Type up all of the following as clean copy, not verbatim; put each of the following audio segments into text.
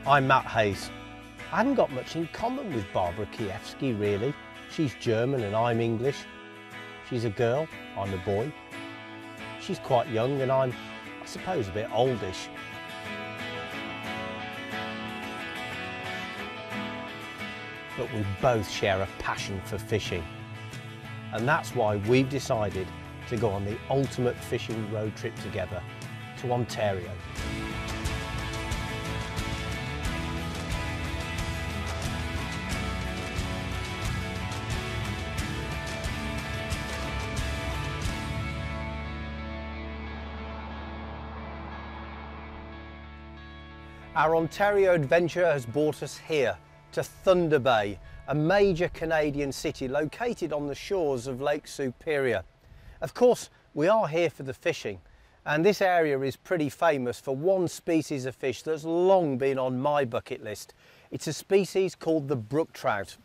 I'm Matt Hayes. I haven't got much in common with Barbara Kiewski, really. She's German and I'm English. She's a girl, I'm a boy. She's quite young and I'm, I suppose, a bit oldish. But we both share a passion for fishing. And that's why we've decided to go on the ultimate fishing road trip together to Ontario. Our Ontario adventure has brought us here to Thunder Bay, a major Canadian city located on the shores of Lake Superior. Of course, we are here for the fishing, and this area is pretty famous for one species of fish that's long been on my bucket list. It's a species called the brook trout.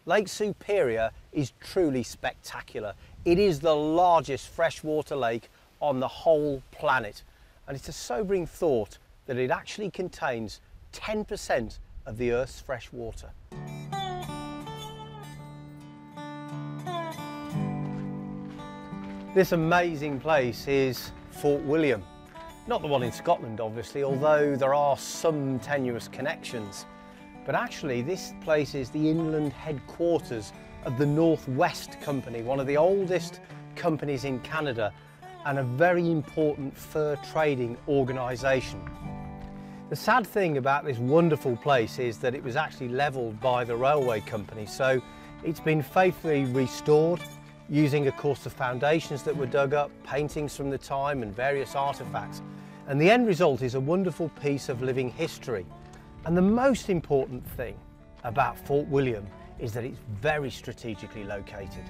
Lake Superior is truly spectacular. It is the largest freshwater lake on the whole planet, and it's a sobering thought that it actually contains 10% of the Earth's fresh water. This amazing place is Fort William. Not the one in Scotland, obviously, although there are some tenuous connections. But actually, this place is the inland headquarters of the Northwest Company, one of the oldest companies in Canada and a very important fur trading organisation. The sad thing about this wonderful place is that it was actually levelled by the railway company, so it's been faithfully restored using, of course, the foundations that were dug up, paintings from the time and various artefacts. And the end result is a wonderful piece of living history. And the most important thing about Fort William is that it's very strategically located.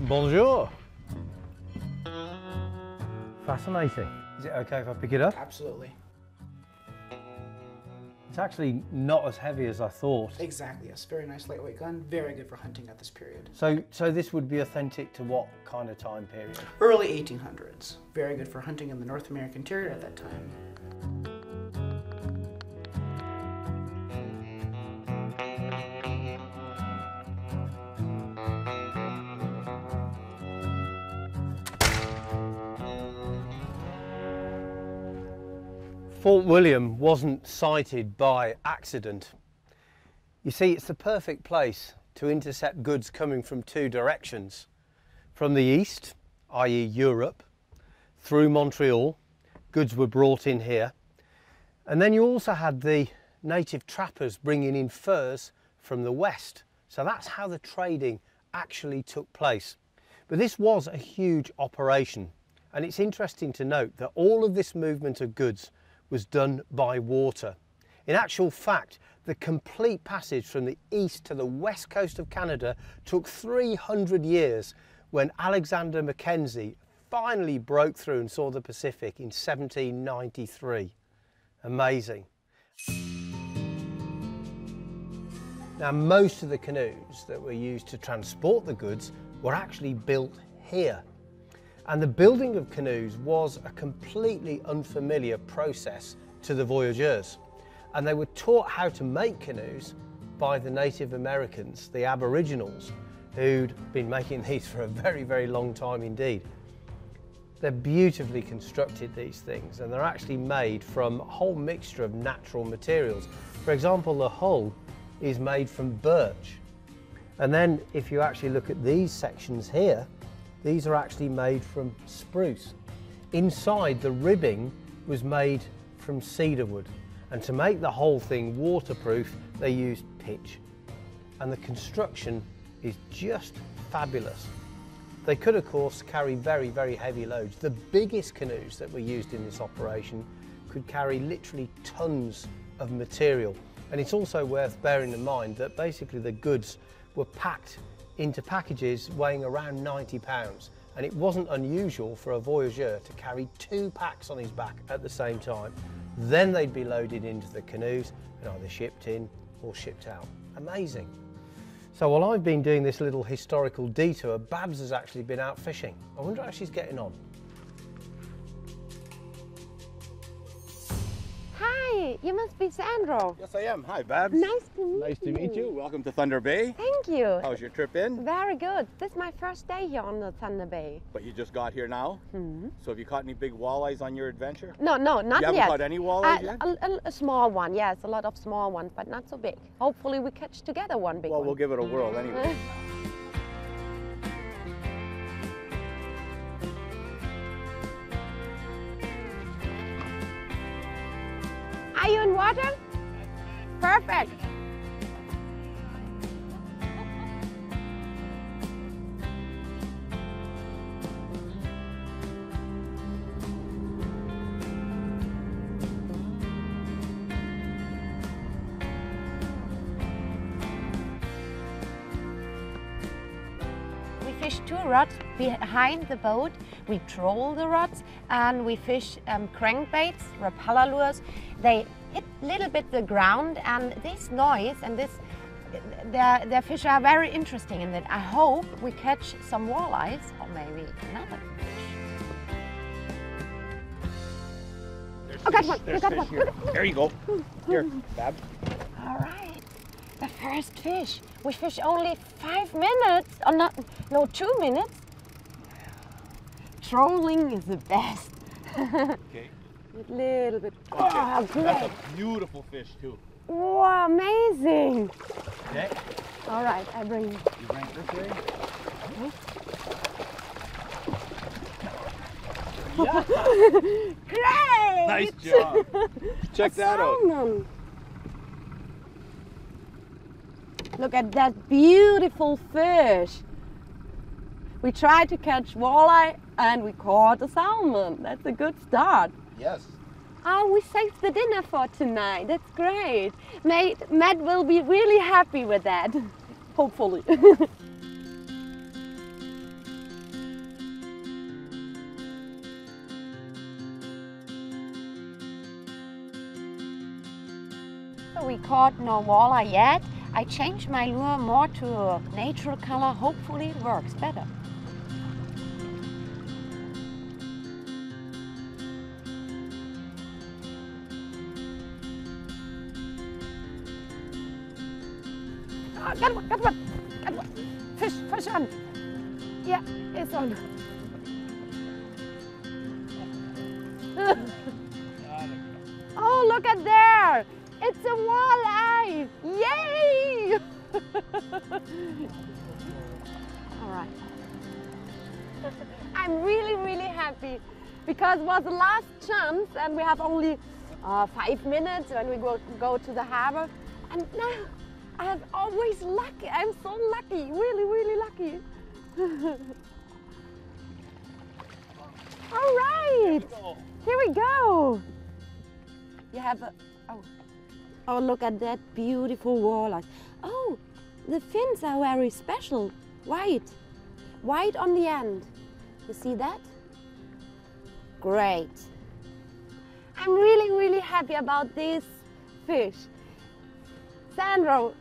Bonjour. Fascinating. Is it okay if I pick it up? Absolutely. It's actually not as heavy as I thought. Exactly, yes. Very nice lightweight gun. Very good for hunting at this period. So this would be authentic to what kind of time period? Early 1800s. Very good for hunting in the North American interior at that time. Fort William wasn't sited by accident. You see, it's the perfect place to intercept goods coming from two directions. From the east, i.e. Europe, through Montreal, goods were brought in here. And then you also had the native trappers bringing in furs from the west. So that's how the trading actually took place. But this was a huge operation. And it's interesting to note that all of this movement of goods was done by water. In actual fact, the complete passage from the east to the west coast of Canada took 300 years when Alexander Mackenzie finally broke through and saw the Pacific in 1793. Amazing. Now, most of the canoes that were used to transport the goods were actually built here. And the building of canoes was a completely unfamiliar process to the voyageurs. And they were taught how to make canoes by the Native Americans, the Aboriginals, who'd been making these for a very, very long time indeed. They're beautifully constructed, these things, and they're actually made from a whole mixture of natural materials. For example, the hull is made from birch. And then if you actually look at these sections here, these are actually made from spruce. Inside, the ribbing was made from cedar wood. And to make the whole thing waterproof, they used pitch. And the construction is just fabulous. They could, of course, carry very, very heavy loads. The biggest canoes that were used in this operation could carry literally tons of material. And it's also worth bearing in mind that basically the goods were packed into packages weighing around 90 pounds. And it wasn't unusual for a voyageur to carry 2 packs on his back at the same time. Then they'd be loaded into the canoes and either shipped in or shipped out. Amazing. So while I've been doing this little historical detour, Babs has actually been out fishing. I wonder how she's getting on. Hi, you must be Sandro. Yes, I am. Hi, Babs. Nice to meet you. Nice to meet you. Welcome to Thunder Bay. Thank you. How's your trip in? Very good. This is my first day here on the Thunder Bay. But you just got here now? Mm-hmm. So have you caught any big walleyes on your adventure? No, not You haven't yet. caught any walleyes yet? A small one, yes. A lot of small ones, but not so big. Hopefully we catch together one big Well, one. we'll give it a whirl anyway. Are you in water? Perfect. We fish 2 rods behind the boat. We troll the rods and we fish crankbaits, repeller lures. They hit a little bit the ground, and this noise and their fish are very interesting in that. I hope we catch some walleyes or maybe another fish. Oh, got one! There's got fish one! here. There you go. Here, Babs. All right, the first fish. We fish only 5 minutes, or not? No, 2 minutes. Trolling is the best. Okay. A little bit. Okay. Oh, great! That's a beautiful fish too. Wow, amazing! Okay. All right, I bring. You bring it this way. Yeah. Great! Nice job. Check that out. Salmon. Look at that beautiful fish. We tried to catch walleye and we caught a salmon. That's a good start. Yes. Oh, we saved the dinner for tonight. That's great. Matt will be really happy with that. Hopefully. So we caught no walleye yet. I changed my lure more to a natural color. Hopefully it works better. Oh, got one, got one, got one. Fish on. Yeah, it's on. Oh, look at there. It's a walleye. Yay! All right. I'm really, really happy because it was the last chance and we have only 5 minutes when we go to the harbor. And now I'm always lucky. I'm so lucky, really, really lucky. All right, here we go. You have a, oh, look at that beautiful walleye. Oh, the fins are very special. White on the end. You see that? Great. I'm really, really happy about this fish. Sandro,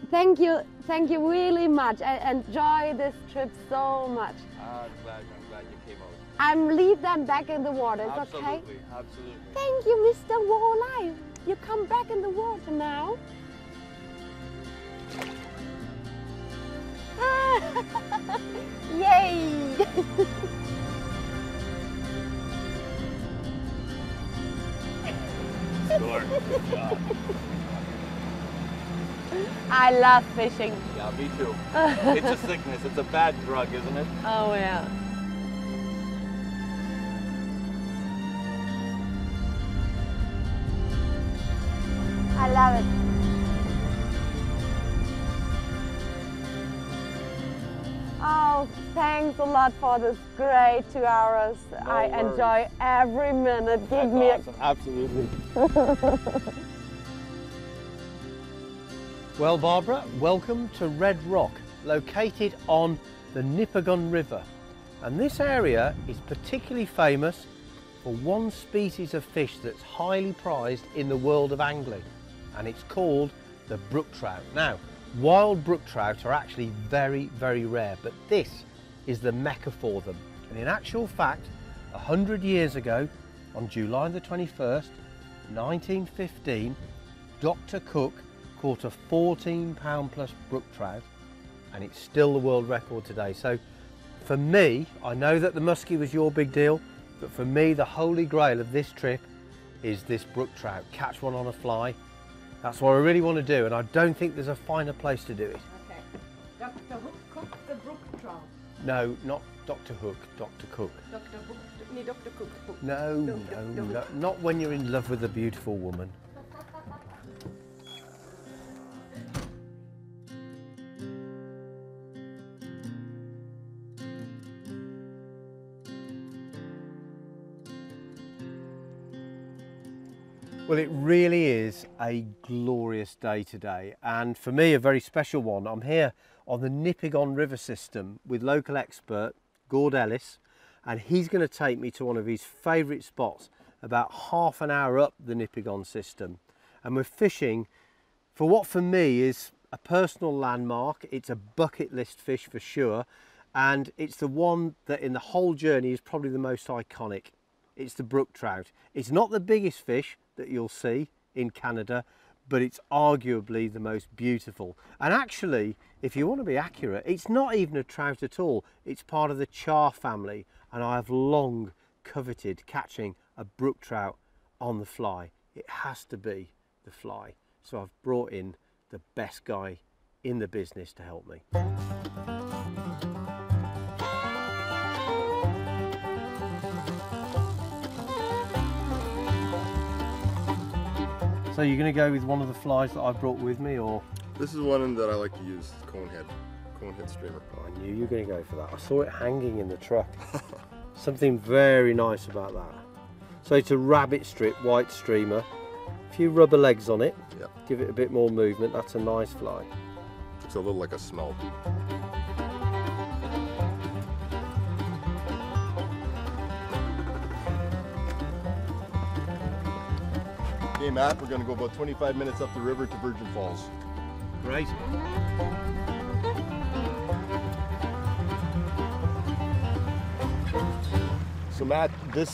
thank you really much. I enjoy this trip so much. I'm glad you came out. I'm leave them back in the water, it's Absolutely, okay? absolutely. Thank you, Mr. Walleye. You come back in the water now. Yay! Sure. Good job. I love fishing. Yeah, me too. It's a sickness. It's a bad drug, isn't it? Oh yeah. I love it. Oh, thanks a lot for this great 2 hours. No I worries. enjoy every minute. Give That's me awesome. Absolutely. Well, Barbara, welcome to Red Rock, located on the Nipigon River. And this area is particularly famous for one species of fish that's highly prized in the world of angling, and it's called the brook trout. Now, Wild brook trout are actually very, very rare, but this is the mecca for them. And in actual fact, 100 years ago, on July the 21st, 1915, Dr. Cook caught a 14-pound plus brook trout, and it's still the world record today. So for me, I know that the muskie was your big deal, but for me, the holy grail of this trip is this brook trout. Catch one on a fly. That's what I really want to do, and I don't think there's a finer place to do it. Okay. Dr. Hook cooked the brook trout. No, not Dr. Hook, Dr. Cook. Dr. Hook, Dr. Cook. No, no, not when you're in love with a beautiful woman. Well, it really is a glorious day today, and for me a very special one. I'm here on the Nipigon river system with local expert Gord Ellis, and he's going to take me to one of his favourite spots about half an hour up the Nipigon system, and we're fishing for what for me is a personal landmark. It's a bucket list fish for sure, and it's the one that in the whole journey is probably the most iconic. It's the brook trout. It's not the biggest fish that you'll see in Canada, but it's arguably the most beautiful. And actually, if you want to be accurate, it's not even a trout at all. It's part of the char family, and I have long coveted catching a brook trout on the fly. It has to be the fly. So I've brought in the best guy in the business to help me. So you're going to go with one of the flies that I brought with me, or? This is one that I like to use, conehead streamer. Oh, I knew you were going to go for that. I saw it hanging in the truck. Something very nice about that. So it's a rabbit strip, white streamer, a few rubber legs on it. Yep. Give it a bit more movement. That's a nice fly. Looks a little like a smelt. Okay, Matt, we're going to go about 25 minutes up the river to Burgeon Falls. Great. So Matt, this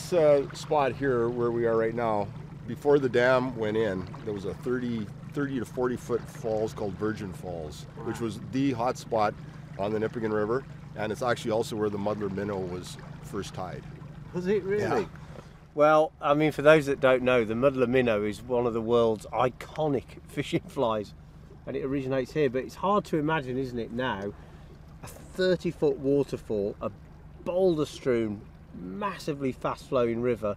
spot here where we are right now, before the dam went in, there was a 30 to 40 foot falls called Burgeon Falls, which was the hot spot on the Nippigon River, and it's actually also where the Muddler Minnow was first tied. Was it really? Yeah. Well, I mean, for those that don't know, the Muddler Minnow is one of the world's iconic fishing flies, and it originates here, but it's hard to imagine, isn't it, now, a 30-foot waterfall, a boulder-strewn, massively fast-flowing river,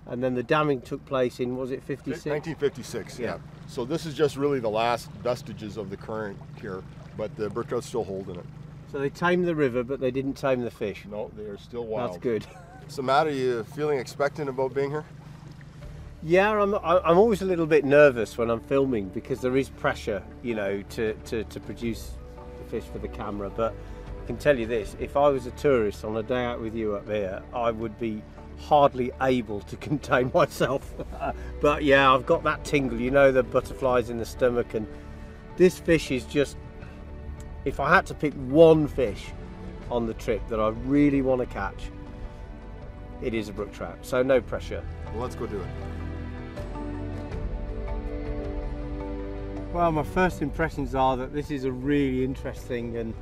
and then the damming took place in, was it 56? 1956, yeah. So this is just really the last vestiges of the current here, but the brook trout's still holding it. So they tamed the river, but they didn't tame the fish. No, they are still wild. That's good. So Matt, are you feeling expectant about being here? Yeah, I'm always a little bit nervous when I'm filming because there is pressure, you know, to produce the fish for the camera. But I can tell you this, if I was a tourist on a day out with you up here, I would be hardly able to contain myself. But yeah, I've got that tingle, you know, the butterflies in the stomach, and this fish is just, if I had to pick one fish on the trip that I really want to catch, it is a brook trout, so no pressure. Well, let's go do it. Well, my first impressions are that this is a really interesting and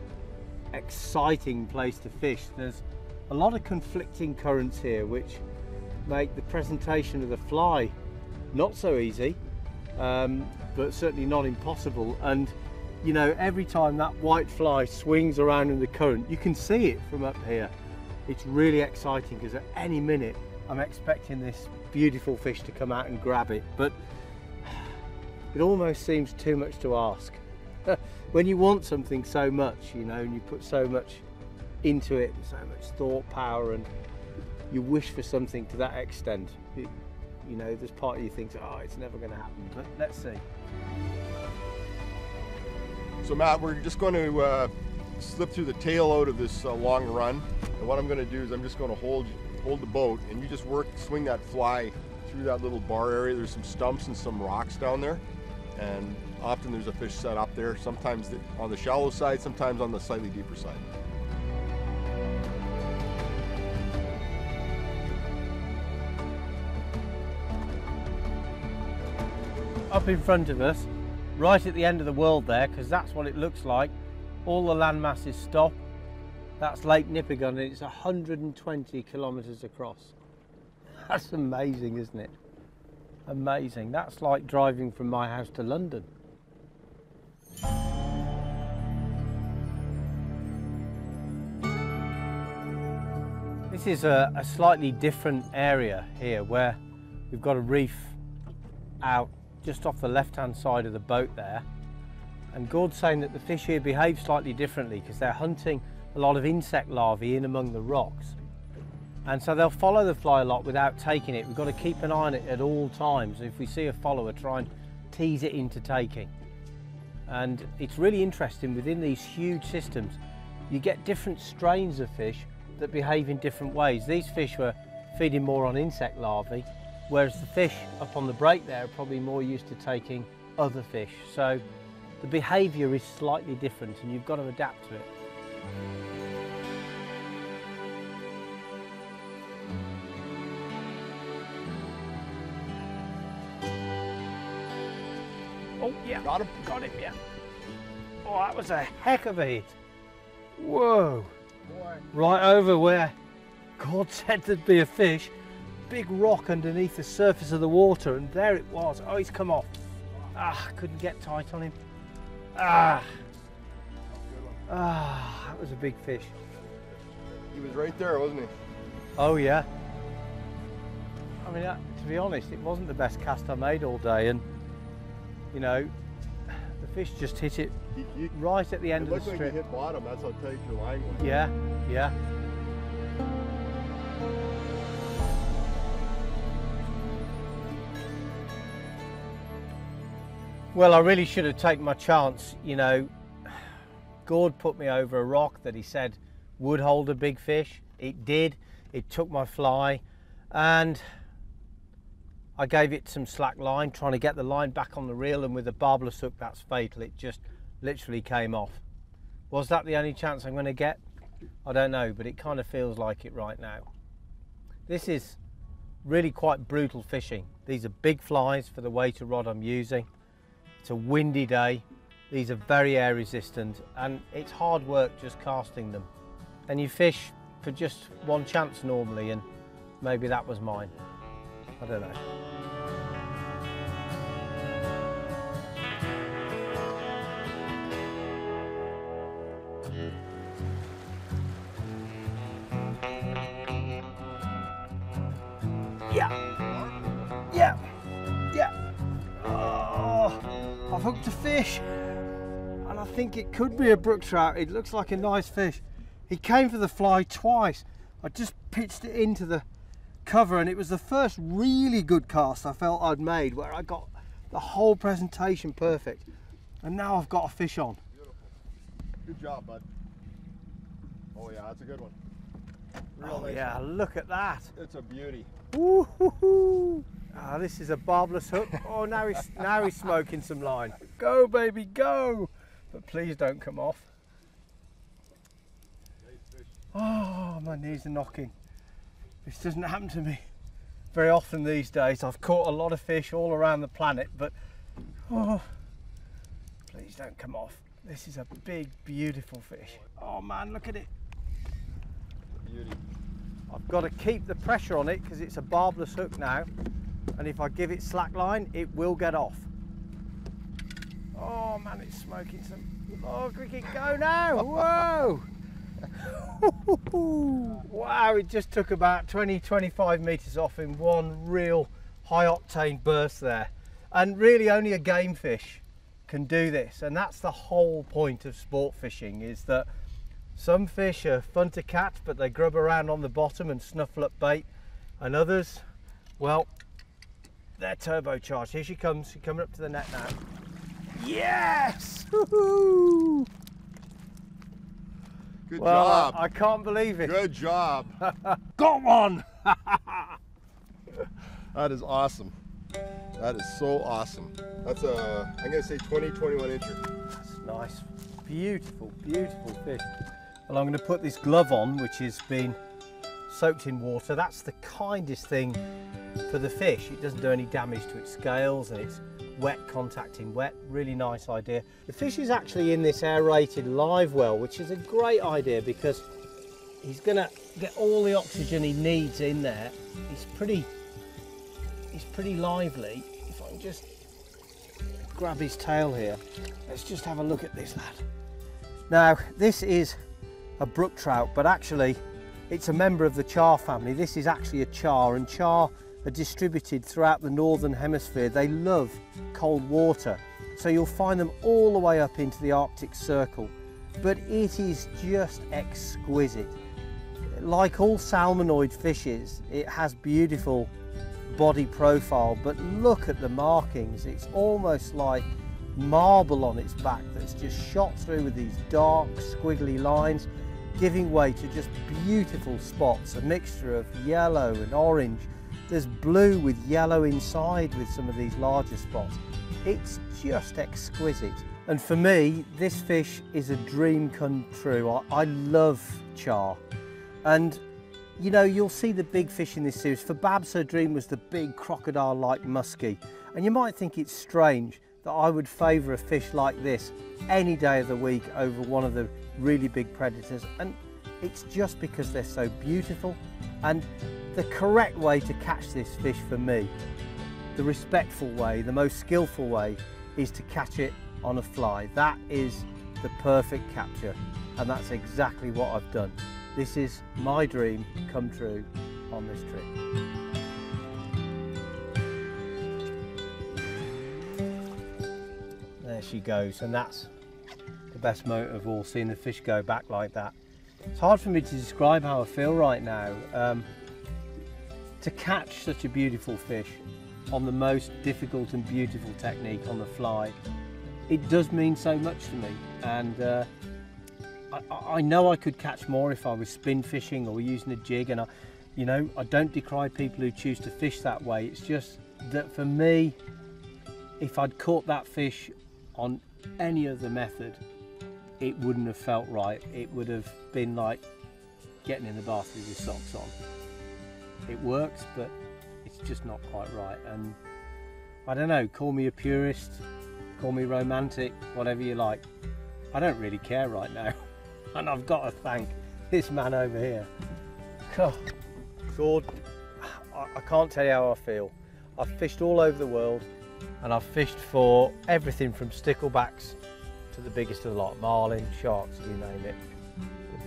exciting place to fish. There's a lot of conflicting currents here which make the presentation of the fly not so easy, but certainly not impossible. And you know, every time that white fly swings around in the current, you can see it from up here. It's really exciting because at any minute I'm expecting this beautiful fish to come out and grab it, but it almost seems too much to ask. When you want something so much, you know, and you put so much into it, so much thought power, and you wish for something to that extent, you know, there's part of you thinks, oh, it's never going to happen, but let's see. So Matt, we're just going to slip through the tail out of this long run, and what I'm going to do is I'm just going to hold the boat, and you just swing that fly through that little bar area. There's some stumps and some rocks down there, and often there's a fish set up there, sometimes on the shallow side, sometimes on the slightly deeper side. Up in front of us, right at the end of the world there, because that's what it looks like, all the land masses stop. That's Lake Nippigon, and it's 120 kilometres across. That's amazing, isn't it? Amazing. That's like driving from my house to London. This is a slightly different area here, where we've got a reef out just off the left-hand side of the boat there. And Gord's saying that the fish here behave slightly differently because they're hunting a lot of insect larvae in among the rocks. And so they'll follow the fly a lot without taking it. We've got to keep an eye on it at all times. If we see a follower, try and tease it into taking. And it's really interesting, within these huge systems, you get different strains of fish that behave in different ways. These fish were feeding more on insect larvae, whereas the fish up on the break there are probably more used to taking other fish. So the behaviour is slightly different, and you've got to adapt to it. Oh yeah, got him, yeah. Oh, that was a heck of a hit. Whoa. Boy. Right over where God said there'd be a fish. Big rock underneath the surface of the water, and there it was. Oh, he's come off. Ah, couldn't get tight on him. Ah. Ah, that was a big fish. He was right there, wasn't he? Oh yeah. I mean, to be honest, it wasn't the best cast I made all day, and you know, the fish just hit it right at the end of the strip. It looked like you hit bottom, that's how tight your line was. Yeah, yeah. Well, I really should have taken my chance. You know, Gord put me over a rock that he said would hold a big fish. It did. It took my fly, and I gave it some slack line, trying to get the line back on the reel, and with a barbless hook, that's fatal. It just literally came off. Was that the only chance I'm going to get? I don't know, but it kind of feels like it right now. This is really quite brutal fishing. These are big flies for the weighted rod I'm using. It's a windy day. These are very air resistant, and it's hard work just casting them. And you fish for just one chance normally, and maybe that was mine. I don't know. Yeah, yeah, yeah. Oh, I've hooked a fish, and I think it could be a brook trout. It looks like a nice fish. He came for the fly twice. I just pitched it into the cover, and it was the first really good cast I felt I'd made, where I got the whole presentation perfect, and now I've got a fish on. Beautiful. Good job, bud. Oh yeah, that's a good one. Real nice yeah, one. Look at that. It's a beauty. Woo-hoo-hoo. Ah, this is a barbless hook. Oh, now he's smoking some line. Go, baby, go! But please don't come off. Nice fish. Oh, my knees are knocking. This doesn't happen to me very often these days. I've caught a lot of fish all around the planet, but oh, please don't come off. This is a big, beautiful fish. Oh man, look at it. Beauty. I've got to keep the pressure on it because it's a barbless hook now, and if I give it slack line, it will get off. Oh man, it's smoking some. Oh, cricket, go now! Whoa! Wow, it just took about 20-25 meters off in one real high octane burst there. And really only a game fish can do this, and that's the whole point of sport fishing, is that some fish are fun to catch, but they grub around on the bottom and snuffle up bait, and others, well, they're turbocharged. Here she comes. She's coming up to the net now. Yes! Woohoo! Good well, job. I can't believe it. Good job. Got one! That is awesome. That is so awesome. That's a, I'm gonna say 20, 21 incher. That's nice. Beautiful, beautiful fish. Well, I'm going to put this glove on, which has been soaked in water. That's the kindest thing for the fish. It doesn't do any damage to its scales and it's wet contacting wet. Really nice idea. The fish is actually in this aerated live well, which is a great idea because he's going to get all the oxygen he needs in there. He's pretty lively. If I can just grab his tail here. Let's just have a look at this lad. Now, this is a brook trout, but actually it's a member of the char family. This is actually a char, and char are distributed throughout the northern hemisphere. They love cold water, so you'll find them all the way up into the Arctic Circle, but it is just exquisite. Like all salmonoid fishes, it has beautiful body profile, but look at the markings. It's almost like marble on its back that's just shot through with these dark squiggly lines, giving way to just beautiful spots, a mixture of yellow and orange. There's blue with yellow inside with some of these larger spots. It's just exquisite. And for me, this fish is a dream come true. I love char. And you know, you'll see the big fish in this series. For Babs, her dream was the big crocodile-like muskie. And you might think it's strange that I would favour a fish like this any day of the week over one of the really big predators. And it's just because they're so beautiful. And the correct way to catch this fish for me, the respectful way, the most skillful way, is to catch it on a fly. That is the perfect capture. And that's exactly what I've done. This is my dream come true on this trip. There she goes, and that's the best moment of all, seeing the fish go back like that. It's hard for me to describe how I feel right now. To catch such a beautiful fish on the most difficult and beautiful technique on the fly, it does mean so much to me. And I know I could catch more if I was spin fishing or using a jig, and I don't decry people who choose to fish that way. It's just that for me, if I'd caught that fish on any other method, it wouldn't have felt right. It would have been like getting in the bath with your socks on. It works, but it's just not quite right. And I don't know, call me a purist, call me romantic, whatever you like. I don't really care right now. And I've got to thank this man over here. God, I can't tell you how I feel. I've fished all over the world, and I've fished for everything from sticklebacks to the biggest of the lot, marlin, sharks, you name it.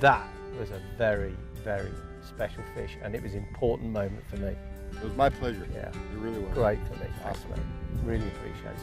That was a very, very special fish, and it was an important moment for me. It was my pleasure. Yeah, it really was. Great for me. Thanks, mate. Really appreciate it.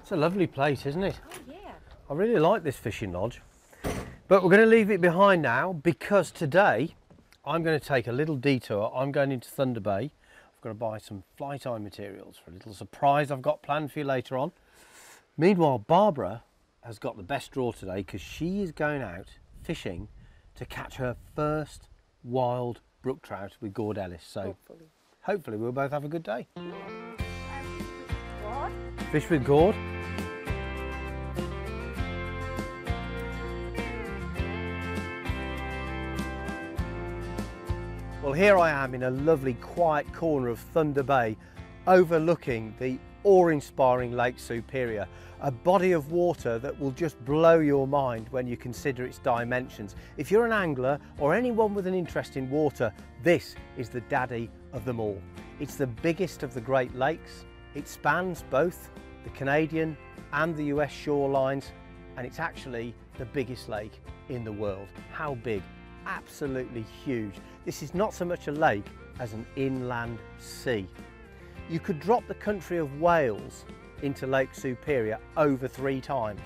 It's a lovely place, isn't it? Oh yeah. I really like this fishing lodge. But we're going to leave it behind now because today I'm going to take a little detour. I'm going into Thunder Bay. I've got to buy some fly tie materials for a little surprise I've got planned for you later on. Meanwhile, Barbara has got the best draw today because she is going out fishing to catch her first wild brook trout with Gord Ellis. So hopefully we'll both have a good day. Fish with Gord. Well, here I am in a lovely quiet corner of Thunder Bay, overlooking the awe-inspiring Lake Superior, a body of water that will just blow your mind when you consider its dimensions. If you're an angler or anyone with an interest in water, this is the daddy of them all. It's the biggest of the Great Lakes. It spans both the Canadian and the US shorelines, and it's actually the biggest lake in the world. How big? Absolutely huge. This is not so much a lake as an inland sea. You could drop the country of Wales into Lake Superior over 3 times,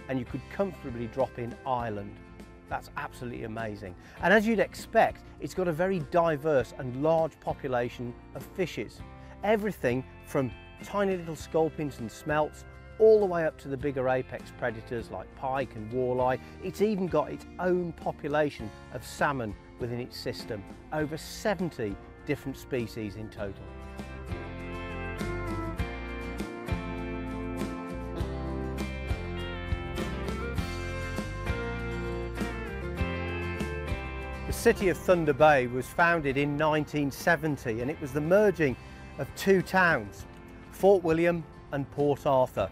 and you could comfortably drop in Ireland That's absolutely amazing. And as you'd expect, it's got a very diverse and large population of fishes. Everything from tiny little sculpins and smelts all the way up to the bigger apex predators like pike and walleye. It's even got its own population of salmon within its system, over 70 different species in total. The city of Thunder Bay was founded in 1970, and it was the merging of two towns, Fort William and Port Arthur.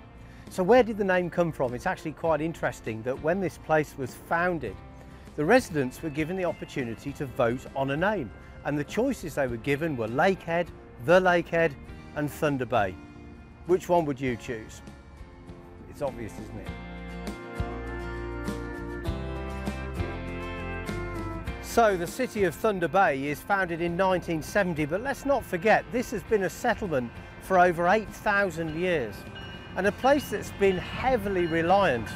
So where did the name come from? It's actually quite interesting that when this place was founded, the residents were given the opportunity to vote on a name, and the choices they were given were Lakehead, The Lakehead and Thunder Bay. Which one would you choose? It's obvious, isn't it? So the city of Thunder Bay is founded in 1970, but let's not forget this has been a settlement for over 8,000 years, and a place that's been heavily reliant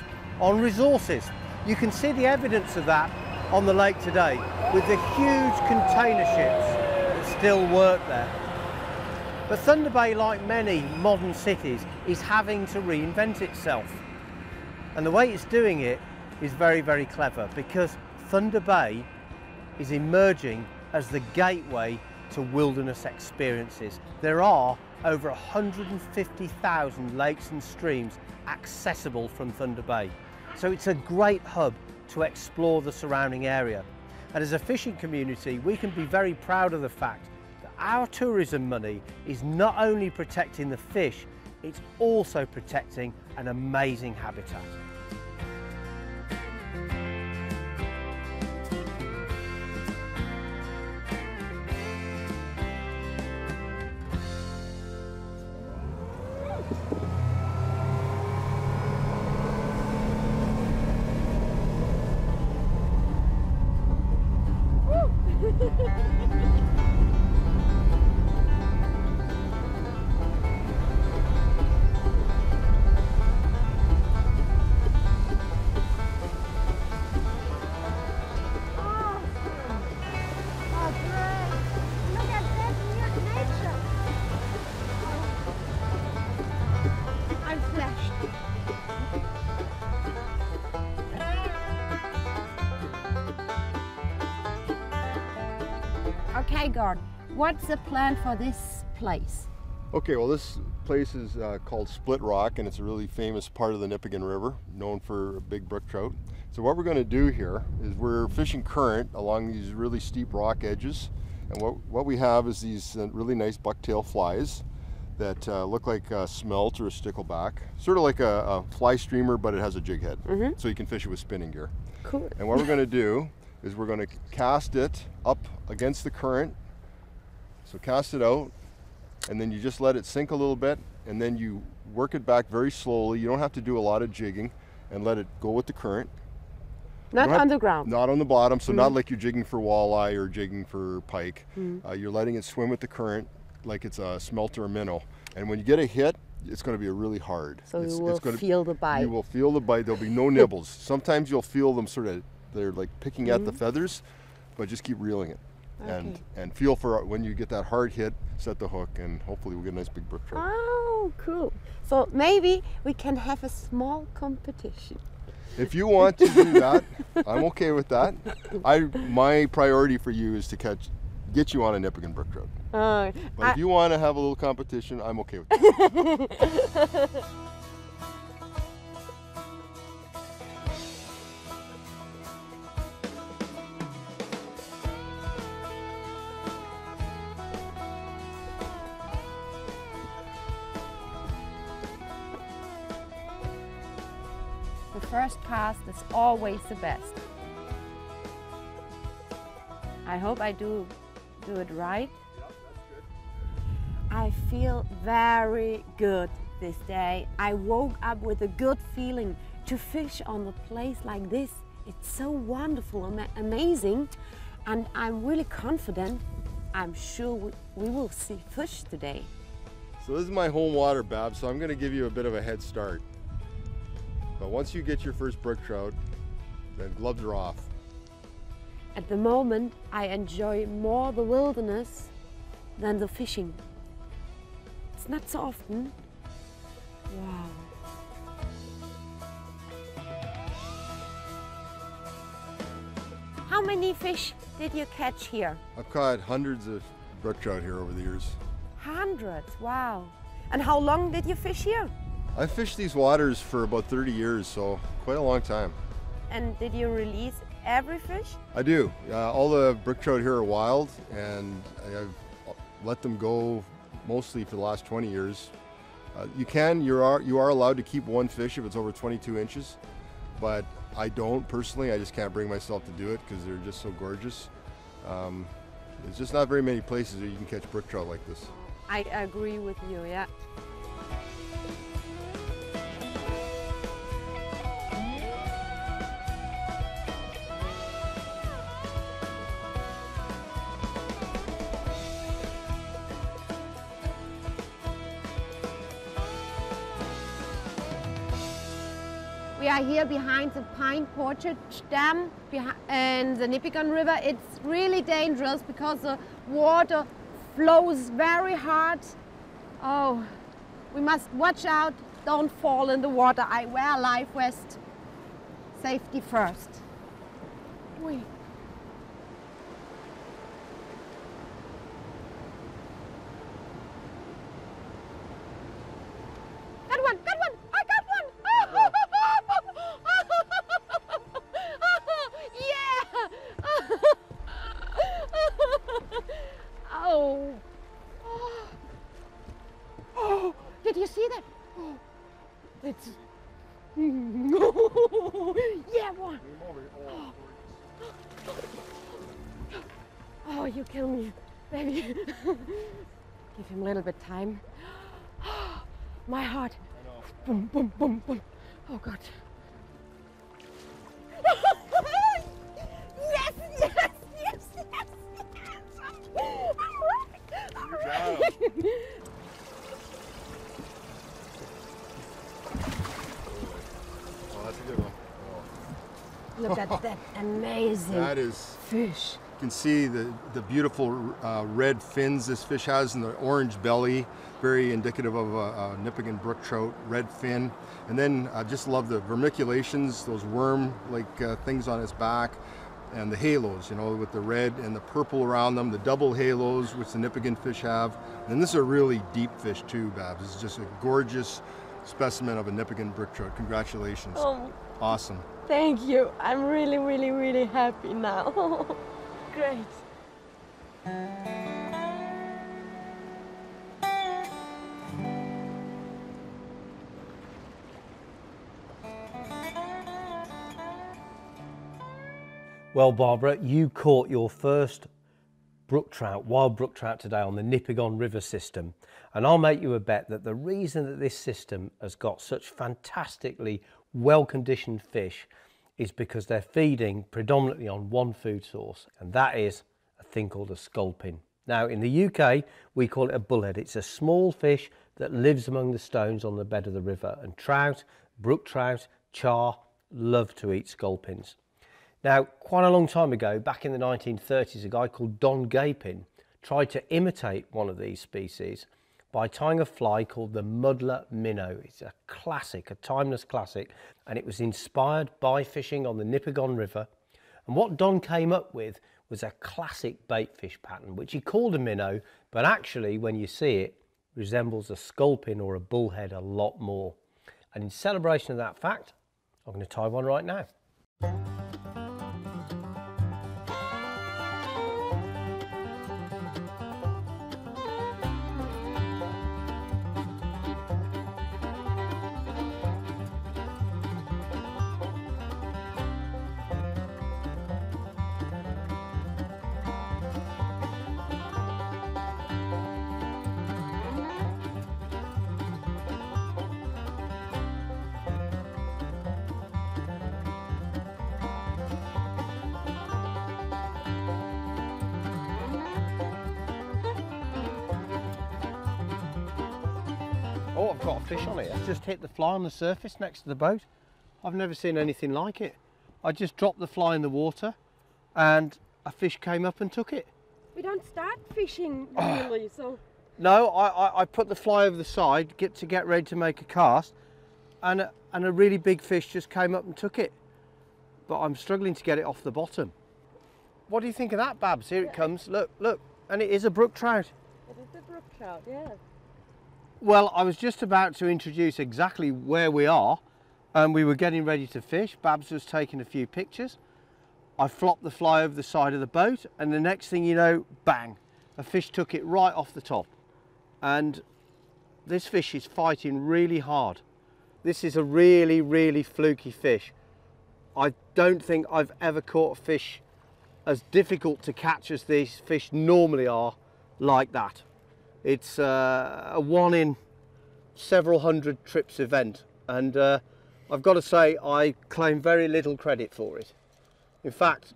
on resources. You can see the evidence of that on the lake today with the huge container ships that still work there. But Thunder Bay, like many modern cities, is having to reinvent itself. And the way it's doing it is very, very clever, because Thunder Bay is emerging as the gateway to wilderness experiences. There are over 150,000 lakes and streams accessible from Thunder Bay. So it's a great hub to explore the surrounding area. And as a fishing community, we can be very proud of the fact that our tourism money is not only protecting the fish, it's also protecting an amazing habitat. Okay, Gord, what's the plan for this place? Okay, well this place is called Split Rock, and it's a really famous part of the Nippigon River, known for big brook trout. So what we're going to do here is we're fishing current along these really steep rock edges, and what we have is these really nice bucktail flies that look like a smelt or a stickleback, sort of like a fly streamer, but it has a jig head, so you can fish it with spinning gear. Cool. And what we're going to do is we're going to cast it up against the current. So cast it out, and then you just let it sink a little bit, and then you work it back very slowly. You don't have to do a lot of jigging, and let it go with the current. Not on the ground? Not on the bottom, so not like you're jigging for walleye or jigging for pike. You're letting it swim with the current like it's a smelt or a minnow. And when you get a hit, it's going to be really hard. So you will feel the bite. You will feel the bite. There'll be no nibbles. Sometimes you'll feel them sort of, they're like picking at the feathers, but just keep reeling it. Okay. And feel for when you get that hard hit, set the hook, and hopefully we'll get a nice big brook trout. Oh, cool. So maybe we can have a small competition. If you want to do that, I'm okay with that. My priority for you is to get you on a Nippigon brook trout. But if you want to have a little competition, I'm okay with that. The first cast is always the best. I hope I do it right. Yep, that's good. I feel very good this day. I woke up with a good feeling to fish on a place like this. It's so wonderful and amazing, and I'm really confident. I'm sure we will see fish today. So this is my home water, Bab, so I'm going to give you a bit of a head start. But once you get your first brook trout, The gloves are off. At the moment, I enjoy more the wilderness than the fishing. It's not so often. Wow. How many fish did you catch here? I've caught hundreds of brook trout here over the years. Hundreds, wow. And how long did you fish here? I've fished these waters for about 30 years, so quite a long time. And did you release every fish? I do. All the brook trout here are wild, and I've let them go mostly for the last 20 years. You are allowed to keep one fish if it's over 22 inches, but I don't personally. I just can't bring myself to do it because they're just so gorgeous. There's just not very many places where you can catch brook trout like this. I agree with you, yeah. We are here behind the Pine Portage Dam and the Nippigon River. It's really dangerous because the water flows very hard. Oh, we must watch out, don't fall in the water. I wear a life vest. Safety first. Oi. Got one, got one, I got one! Yeah! Oh. Oh, did you see that? Oh, it's. Yeah, one. Oh, you kill me, baby. Give him a little bit time. My heart. Boom, boom, boom, boom. Oh, God. Yes, yes, yes, yes, yes. All right. All right. Oh, that's a good one. Look at that amazing That is fish. You can see the beautiful red fins this fish has and the orange belly, very indicative of a Nipigon brook trout, red fin. And then I just love the vermiculations, those worm-like things on its back, and the halos, you know, with the red and the purple around them, the double halos, which the Nipigon fish have. And this is a really deep fish too, Babs. It's just a gorgeous specimen of a Nipigon brook trout. Congratulations. Oh, awesome. thank you. I'm really, really, really happy now. Great. Well, Barbara, you caught your first brook trout, wild brook trout today on the Nipigon River system. And I'll make you a bet that the reason that this system has got such fantastically well-conditioned fish is because they're feeding predominantly on one food source, and that is a thing called a sculpin. Now, in the UK, we call it a bullhead. It's a small fish that lives among the stones on the bed of the river, and trout, brook trout, char, love to eat sculpins. Now, quite a long time ago, back in the 1930s, a guy called Don Gapin tried to imitate one of these species by tying a fly called the Muddler Minnow. It's a classic, a timeless classic, and it was inspired by fishing on the Nipigon River. And what Don came up with was a classic baitfish pattern, which he called a minnow, but actually, when you see it, resembles a sculpin or a bullhead a lot more. And in celebration of that fact, I'm going to tie one right now. Oh, I've got a fish on it. It's just hit the fly on the surface next to the boat. I've never seen anything like it. I just dropped the fly in the water and a fish came up and took it. We don't start fishing really, so... No, I put the fly over the side, get ready to make a cast, and a really big fish just came up and took it. But I'm struggling to get it off the bottom. What do you think of that, Babs? Here it comes. Look, look, and it is a brook trout. It is a brook trout, yeah. Well, I was just about to introduce exactly where we are, and we were getting ready to fish. Babs was taking a few pictures. I flopped the fly over the side of the boat, and the next thing you know, bang, a fish took it right off the top. And this fish is fighting really hard. This is a really, really fluky fish. I don't think I've ever caught a fish as difficult to catch as these fish normally are like that. It's a 1 in several hundred trips event, and I've got to say I claim very little credit for it. In fact,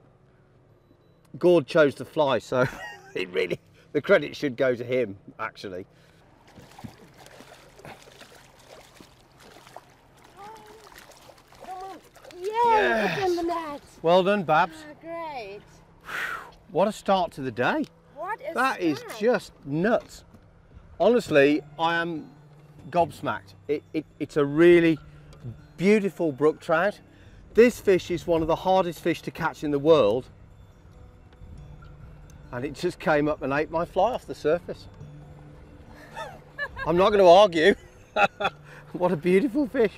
Gord chose the fly, so the credit should go to him, actually. Yeah, it's in the net. Well done, Babs. Ah, great. What a start to the day. What is That is just nuts. Honestly, I am gobsmacked. It's a really beautiful brook trout. This fish is one of the hardest fish to catch in the world. And it just came up and ate my fly off the surface. I'm not going to argue. What a beautiful fish.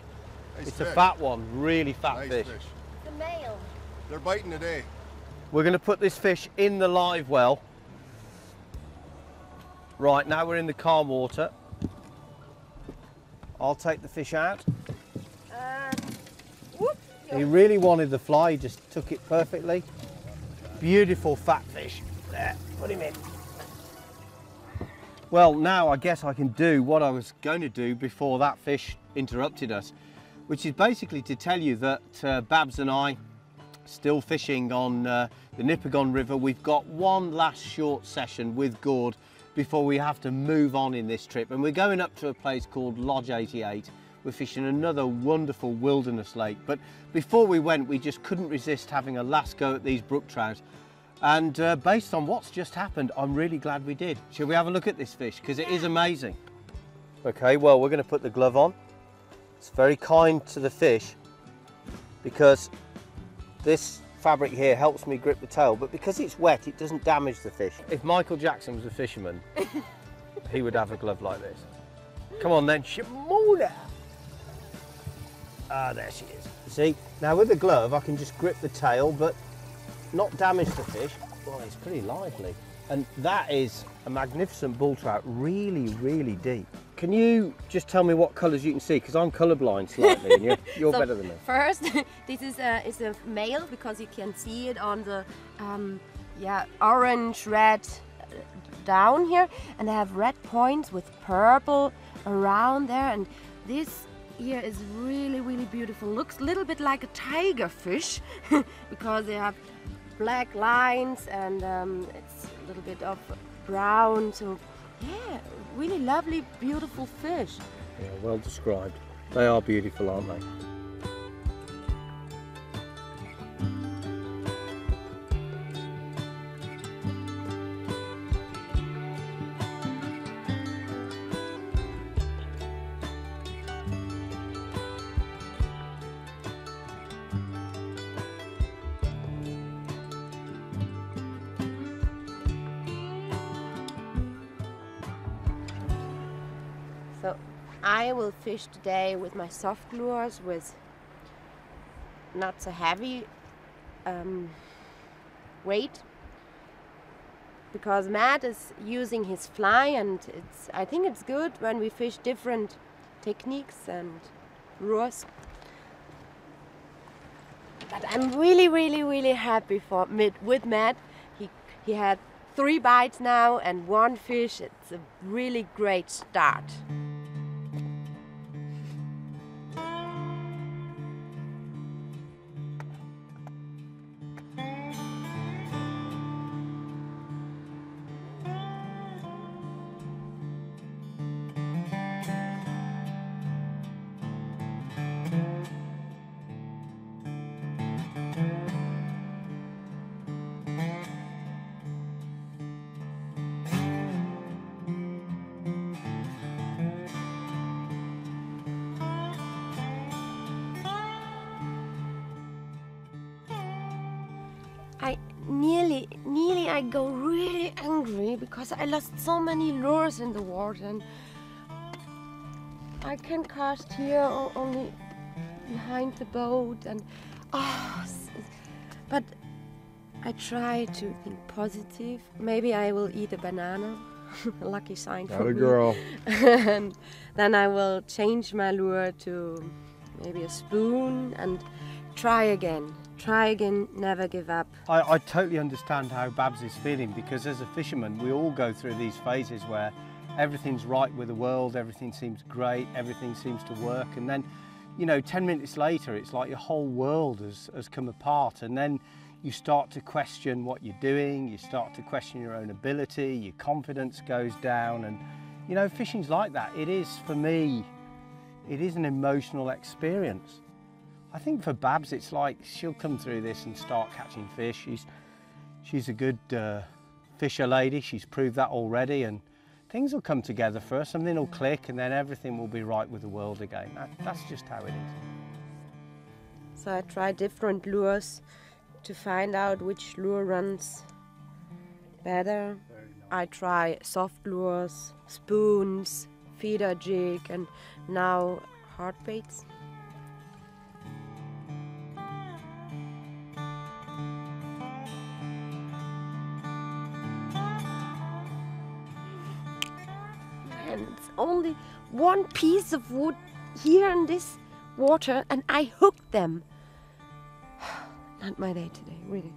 Nice It's fish. a fat one, really fat Nice fish. fish. the male. They're biting today. We're going to put this fish in the live well. Right, now we're in the calm water. I'll take the fish out. Whoop. He really wanted the fly, he just took it perfectly. Beautiful fat fish. There, put him in. Well, now I guess I can do what I was going to do before that fish interrupted us, which is basically to tell you that Babs and I still fishing on the Nipigon River. We've got one last short session with Gord before we have to move on in this trip, and we're going up to a place called Lodge 88. We're fishing another wonderful wilderness lake, but before we went we just couldn't resist having a last go at these brook trout, and based on what's just happened I'm really glad we did. Shall we have a look at this fish, because it is amazing. Okay, well, we're going to put the glove on. It's very kind to the fish because this fabric here helps me grip the tail, but because it's wet it doesn't damage the fish. If Michael Jackson was a fisherman he would have a glove like this. Come on then, Shimona. Ah, there she is. See, now with the glove I can just grip the tail but not damage the fish. Well, it's pretty lively. And that is a magnificent bull trout, really, really deep. Can you just tell me what colours you can see? Because I'm colourblind slightly, and you're So better than me. First, this is a male because you can see it on the orange red down here, and they have red points with purple around there, and this here is really, really beautiful. Looks a little bit like a tiger fish because they have black lines and it's a little bit of brown, so yeah, really lovely, beautiful fish. Yeah, well described. They are beautiful, aren't they? So I will fish today with my soft lures with not so heavy weight, because Matt is using his fly, and I think it's good when we fish different techniques and lures. But I'm really, really, really happy with Matt. He had 3 bites now and 1 fish. It's a really great start. I nearly I go really angry because I lost so many lures in the water, and I can cast here only behind the boat, and but I try to think positive. Maybe I will eat a banana. A lucky sign for me. Girl. And then I will change my lure to maybe a spoon and try again. Try again, never give up. I totally understand how Babs is feeling, because as a fisherman we all go through these phases where everything's right with the world, everything seems great, everything seems to work, and then, you know, 10 minutes later it's like your whole world has come apart, and then you start to question what you're doing, you start to question your own ability, your confidence goes down, and you know, fishing's like that. It is, for me, it is an emotional experience. I think for Babs it's like she'll come through this and start catching fish. She's a good fisher lady, she's proved that already, and things will come together for her, something will click, and then everything will be right with the world again. That's just how it is. So I try different lures to find out which lure runs better. I try soft lures, spoons, feeder jig, and now hard baits. And it's only one piece of wood here in this water, and I hooked them. Not my day today, really.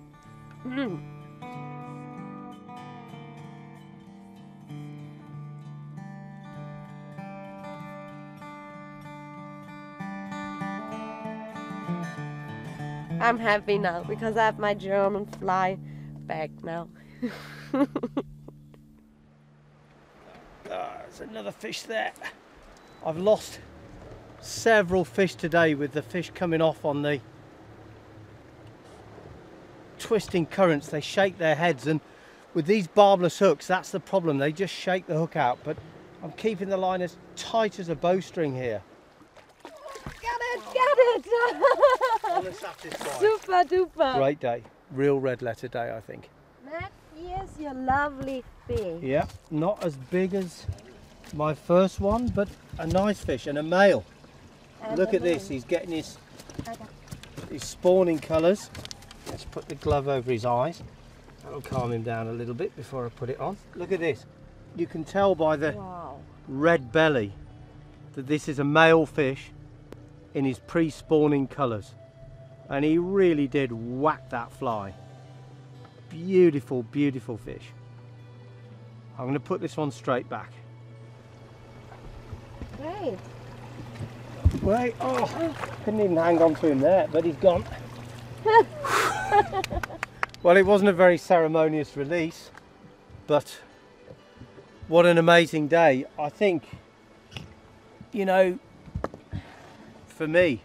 I'm happy now because I have my German fly back now. There's another fish there. I've lost several fish today with the fish coming off on the twisting currents. They shake their heads, and with these barbless hooks, that's the problem. They just shake the hook out, but I'm keeping the line as tight as a bowstring here. Get it! Super duper. Great day. Real red letter day, I think. Matt, here's your lovely fish. Yeah, not as big as my first one, but a nice fish, and a male. Look at this, he's getting his spawning colours. Let's put the glove over his eyes. That'll calm him down a little bit before I put it on. Look at this. You can tell by the red belly that this is a male fish in his pre-spawning colours. And he really did whack that fly. Beautiful, beautiful fish. I'm going to put this one straight back. Great. Wait, oh, couldn't even hang on to him there, but he's gone. Well, it wasn't a very ceremonious release, but what an amazing day. I think, you know, for me,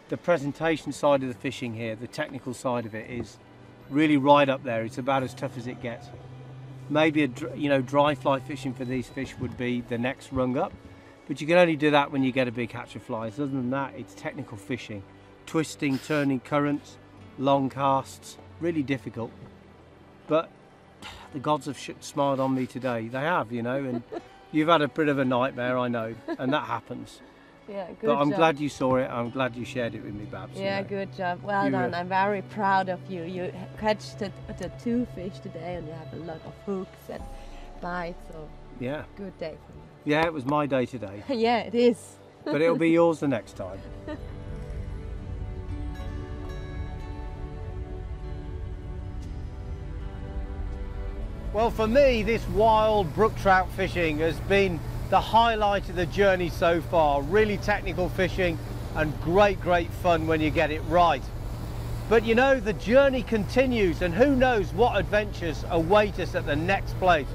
the presentation side of the fishing here, the technical side of it, is really right up there. It's about as tough as it gets. Maybe dry fly fishing for these fish would be the next rung up, but you can only do that when you get a big hatch of flies. Other than that, it's technical fishing. Twisting, turning currents, long casts, really difficult. But the gods have smiled on me today. They have, you know, and you've had a bit of a nightmare, I know, and that happens. Yeah, good But I'm job. glad you saw it. I'm glad you shared it with me, Babs. Yeah, you know. good job. Well done. I'm very proud of you. You catch the 2 fish today, and you have a lot of hooks and bites. So Yeah. good day for you. Yeah, it was my day today. Yeah, it is. But it'll be yours the next time. Well, for me, this wild brook trout fishing has been the highlight of the journey so far. Really technical fishing and great fun when you get it right. But you know, the journey continues, and who knows what adventures await us at the next place.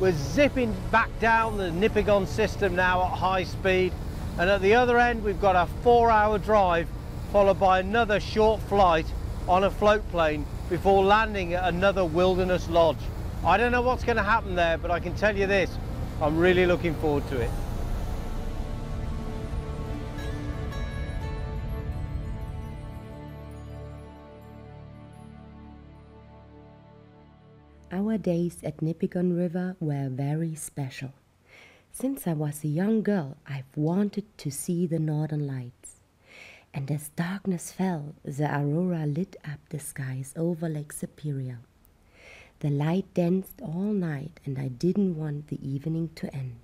We're zipping back down the Nipigon system now at high speed, and at the other end we've got a 4-hour drive followed by another short flight on a float plane before landing at another wilderness lodge. I don't know what's going to happen there, but I can tell you this, I'm really looking forward to it. Our days at Nippigon River were very special. Since I was a young girl, I've wanted to see the northern lights. And as darkness fell, the aurora lit up the skies over Lake Superior. The light danced all night, and I didn't want the evening to end.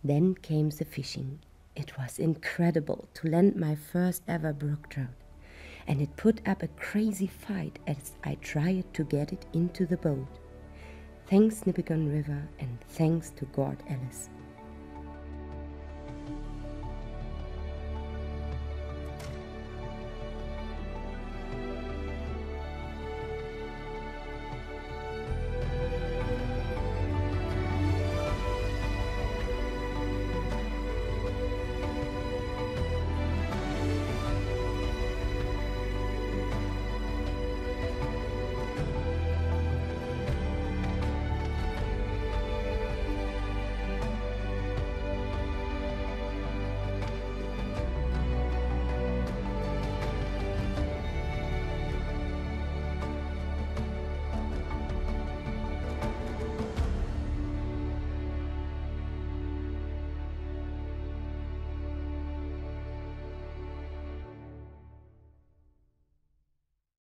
Then came the fishing. It was incredible to land my first ever brook trout, and it put up a crazy fight as I tried to get it into the boat. Thanks Nipigon River, and thanks to Gord Ellis.